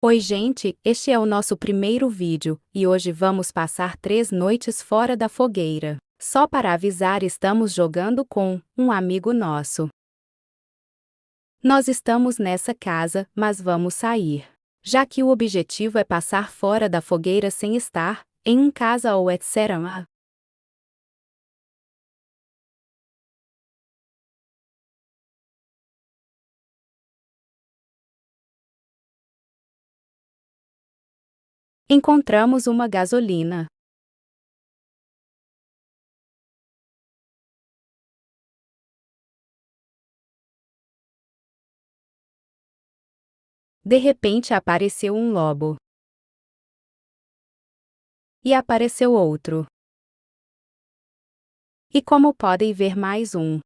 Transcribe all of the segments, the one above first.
Oi gente, este é o nosso primeiro vídeo, e hoje vamos passar 3 noites fora da fogueira. Só para avisar, estamos jogando com um amigo nosso. Nós estamos nessa casa, mas vamos sair. Já que o objetivo é passar fora da fogueira sem estar em casa ou etc. Encontramos uma gasolina. De repente apareceu um lobo. E apareceu outro. E como podem ver, mais um.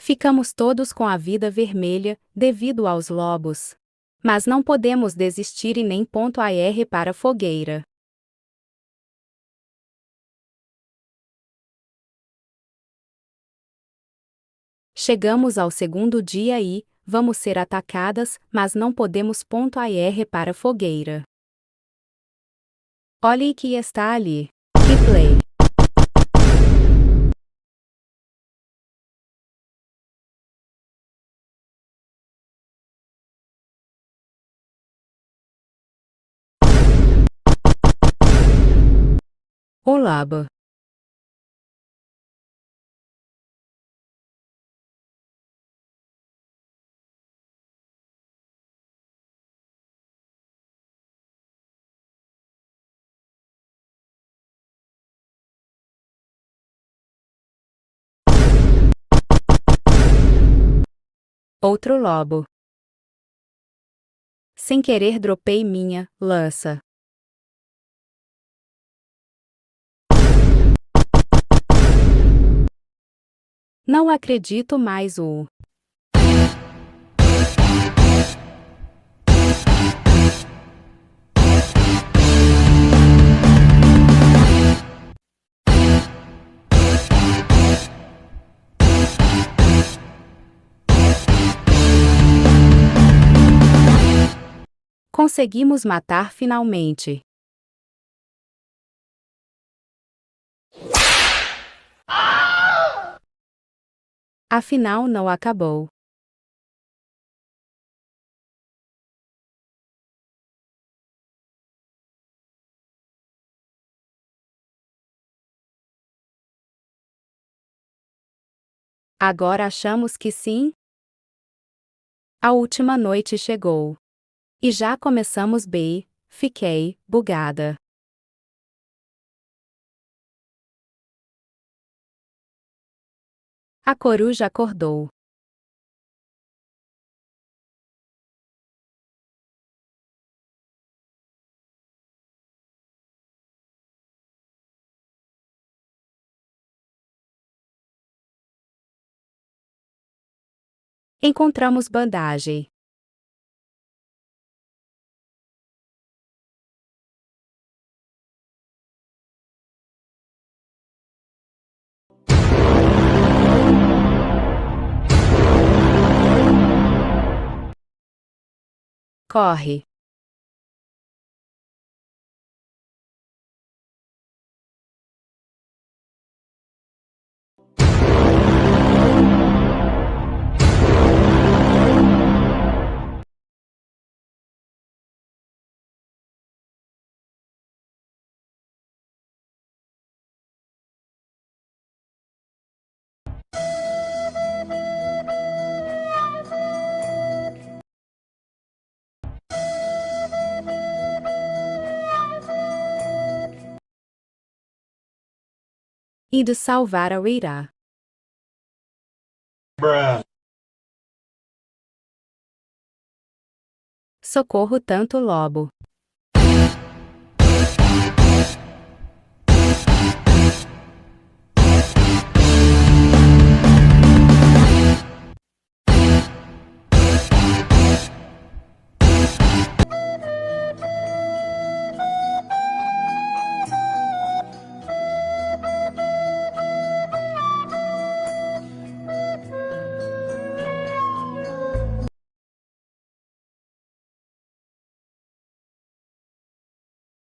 Ficamos todos com a vida vermelha, devido aos lobos. Mas não podemos desistir e nem ponto AR para a fogueira. Chegamos ao segundo dia e vamos ser atacadas, mas não podemos ponto AR para a fogueira. Olhe que está ali. Replay. Olá. Outro lobo. Sem querer dropei minha lança. Não acredito mais o. Conseguimos matar finalmente. Afinal não acabou. Agora achamos que sim? A última noite chegou. E já começamos bem, fiquei bugada. A coruja acordou. Encontramos bandagem. Corre. Indo salvar a Rita. Socorro, tanto lobo.